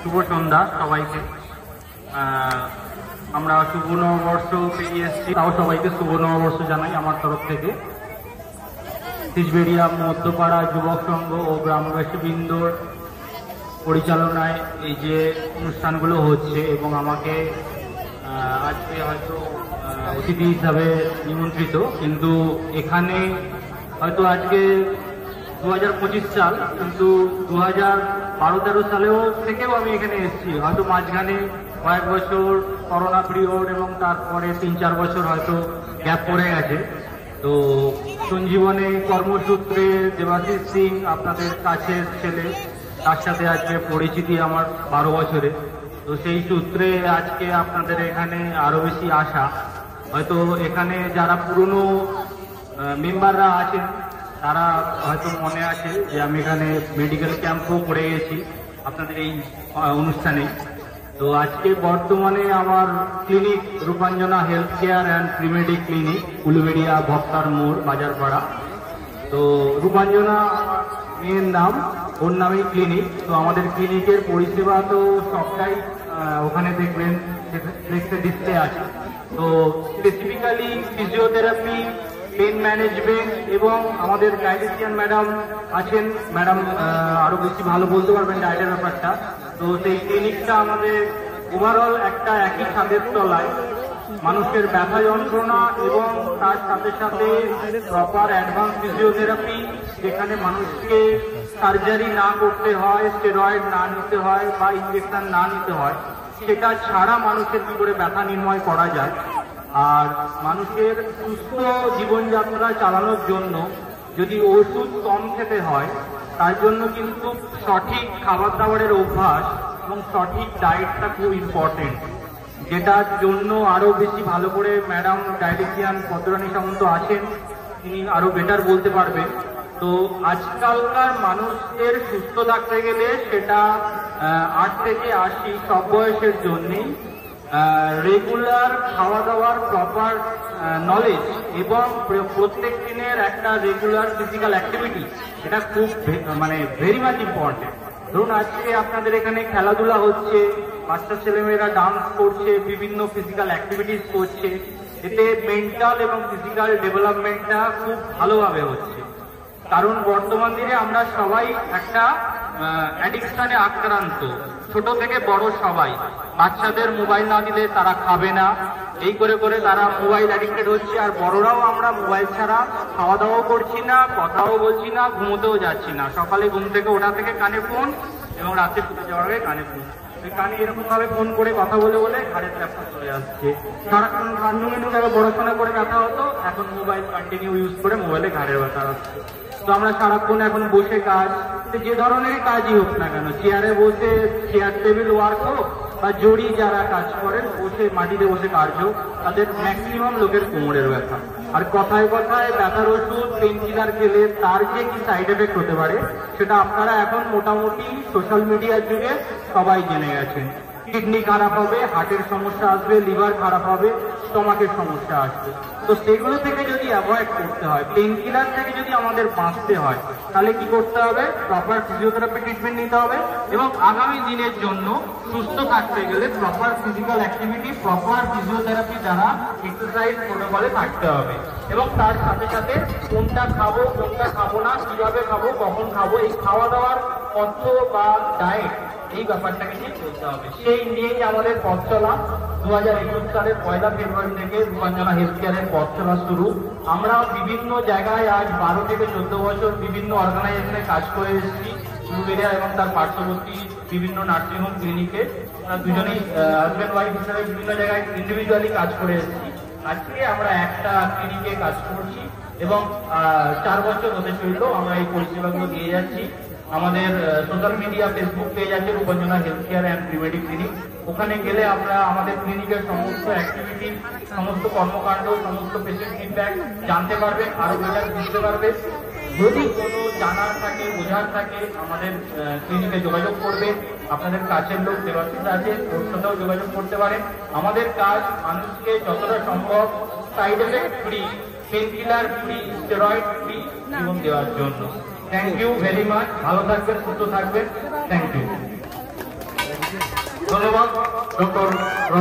শুভ সন্ধ্যা সবাইকে। আমরা শুভ নববর্ষ পেরিয়ে এসেছি, তাও সবাইকে শুভ নববর্ষ জানাই আমার তরফ থেকে। তিসবেড়িয়া মধ্যপাড়া যুবক সংঘ ও গ্রামবাসীবৃন্দর পরিচালনায় এই যে অনুষ্ঠানগুলো হচ্ছে এবং আমাকে আজকে হয়তো অতিথি হিসাবে নিমন্ত্রিত, কিন্তু এখানে হয়তো আজকে 2025 সাল, কিন্তু 2012-13 সালেও থেকেও আমি এখানে এসেছি। হয়তো মাঝখানে কয়েক বছর করোনা পিরিয়ড এবং তারপরে 3-4 বছর হয়তো গ্যাপ পড়ে গেছে। তো সঞ্জীবনে কর্মসূত্রে দেবাশিস সিং আপনাদের কাছের ছেলে, তার সাথে আজকে পরিচিতি আমার 12 বছরে। তো সেই সূত্রে আজকে আপনাদের এখানে আরো বেশি আসা। হয়তো এখানে যারা পুরনো মেম্বাররা আছেন তারা হয়তো মনে আছে যে আমি এখানে মেডিকেল ক্যাম্পও করে গেছি আপনাদের এই অনুষ্ঠানে। তো আজকে বর্তমানে আমার clinic Rupanjana health care and premedic clinic, Uluberia ভক্তার মোড়, বাজারপাড়া। তো রূপাঞ্জনা মেয়ের নাম, ওর নামেই ক্লিনিক। তো আমাদের ক্লিনিকের পরিষেবা তো সবটাই ওখানে দেখবেন দেখতে ডিসপ্লে আছে। তো স্পেসিফিক্যালি ফিজিওথেরাপি, পেন ম্যানেজমেন্ট এবং আমাদের ডায়েটিশিয়ান ম্যাডাম আছেন, ম্যাডাম আরো বেশি ভালো বলতে পারবেন ডায়েটের ব্যাপারটা। তো সেই ক্লিনিকটা আমাদের ওভারঅল একটা একই ছাদের তলায় মানুষের ব্যথা যন্ত্রণা এবং তার সাথে সাথে প্রপার অ্যাডভান্স ফিজিওথেরাপি, যেখানে মানুষকে সার্জারি না করতে হয়, স্টেরয়েড না নিতে হয় বা ইঞ্জেকশন না নিতে হয়, সেটা ছাড়া মানুষের কি করে ব্যথা নির্ময় করা যায়। আর মানুষের সুস্থ জীবনযাত্রা চালানোর জন্য যদি ওষুধ কম খেতে হয়, তার জন্য কিন্তু সঠিক খাবার দাবারের অভ্যাস এবং সঠিক ডায়েটটা খুব ইম্পর্টেন্ট, যেটার জন্য আরো বেশি ভালো করে ম্যাডাম ডায়েটিশিয়ান পদ্মরানী সামন্ত আছেন, তিনি আরো বেটার বলতে পারবেন। তো আজকালকার মানুষদের সুস্থ থাকতে গেলে সেটা 8 থেকে 80 সব বয়সের জন্যেই রেগুলার খাওয়া দাওয়ার প্রপার নলেজ এবং প্রত্যেক দিনের একটা রেগুলার ফিজিক্যাল অ্যাক্টিভিটি, এটা খুব ভেরি মাচ ইম্পর্টেন্ট। ধরুন আজকে আপনাদের এখানে খেলাধুলা হচ্ছে, বাচ্চা ছেলেমেয়েরা ডান্স করছে, বিভিন্ন ফিজিক্যাল অ্যাক্টিভিটিস করছে, এতে মেন্টাল এবং ফিজিক্যাল ডেভেলপমেন্টটা খুব ভালোভাবে হচ্ছে। কারণ বর্তমান দিনে আমরা সবাই একটা অ্যাডিকশনে আক্রান্ত, ছোট থেকে বড় সবাই। বাচ্চাদের মোবাইল না দিলে তারা খাবে না, এই করে করে তারা মোবাইল অ্যাডিক্টেড হচ্ছে। আর বড়রাও আমরা মোবাইল ছাড়া খাওয়া দাওয়াও করছি না, কথাও বলছি না, ঘুমোতেও যাচ্ছি না। সকালে ঘুম থেকে ওঠা থেকে কানে ফোন এবং রাতে শুতে যাওয়ার আগে কানে ফোন, কানে এরকম ভাবে ফোন করে কথা বলে বলে ঘাড়ের চাপটা চলে আসছে। সারাক্ষণ কান্নুমেনু যারা পড়াশোনা করে ব্যথা হতো, এখন মোবাইল কন্টিনিউ ইউজ করে মোবাইলে ঘাড়ের ব্যথা হচ্ছে। তো আমরা সারাক্ষণ এখন বসে কাজ, যে ধরনের কাজই হোক না কেন, চেয়ারে বসে চেয়ার টেবিল ওয়ার্ক হোক বা জড়ি যারা কাজ করেন বসে মাটিতে বসে কাজ হোক, তাদের ম্যাক্সিমাম লোকের কোমরের ব্যথা। আর কথায় কথায় ব্যথার ওষুধ পেন কিলার খেলে তার যে কি সাইড এফেক্ট হতে পারে সেটা আপনারা এখন মোটামুটি সোশ্যাল মিডিয়ার যুগে সবাই জেনে গেছেন। কিডনি খারাপ হবে, হার্টের সমস্যা আসবে, লিভার খারাপ হবে, স্টমাকের সমস্যা আসবে। তো সেগুলো থেকে যদি অ্যাভয়েড করতে হয়, পেন কিলার থেকে যদি আমাদের বাঁচতে হয়, তাহলে কি করতে হবে? প্রপার ফিজিওথেরাপি ট্রিটমেন্ট নিতে হবে এবং আগামী দিনের জন্য সুস্থ থাকতে গেলে proper physical activity, proper physiotherapy দ্বারা এক্সারসাইজ প্রোটোকলে থাকতে হবে। এবং তার সাথে সাথে কোনটা খাবো, কোনটা খাবো না, কিভাবে খাবো, কখন খাবো, এই খাওয়া দাওয়ার পথ্য বা ডায়েট, এই ব্যাপারটাকে নিয়ে চলতে হবে। সেই নিয়েই আমাদের পথ চলা 2021 সালের 1 ফেব্রুয়ারি থেকে রূপাঞ্জনা হেলথ কেয়ারের পথ চলা শুরু। আমরা বিভিন্ন জায়গায় আজ 12 থেকে 14 বছর বিভিন্ন অর্গানাইজেশনে কাজ করে এসেছি, উলুবেড়িয়া এবং তার পার্শ্ববর্তী বিভিন্ন নার্সিংহোম ক্লিনিকে। আমরা দুজনেই হাজব্যান্ড ওয়াইফ হিসেবে বিভিন্ন জায়গায় ইন্ডিভিজুয়ালি কাজ করে এসেছি। আজকে আমরা একটা ক্লিনিকে কাজ করছি এবং 4 বছর হতে চললো আমরা এই পরিষেবাগুলো দিয়ে যাচ্ছি। আমাদের সোশ্যাল মিডিয়া ফেসবুক পেজ আছে Rupanjana health care and premedic clinic. ওখানে গেলে আমরা আমাদের ক্লিনিকের সমস্ত অ্যাক্টিভিটি, সমস্ত কর্মকাণ্ড, সমস্ত পেশেন্ট ফিডব্যাক জানতে পারবেন, আরো বেটার বুঝতে পারবেন। যদি কোনো জানার থাকে, বোঝার থাকে, আমাদের ক্লিনিকে যোগাযোগ করবেন। আপনাদের কাছের লোক দেবাশিস আছে, ওর সাথেও যোগাযোগ করতে পারেন। আমাদের কাজ মানুষকে যতটা সম্ভব side effect free, pain killer free, steroid free জীবন দেওয়ার জন্য। Thank you very much. ভালো থাকবেন, সুস্থ থাকবেন। Thank you. ধন্যবাদ ডক্টর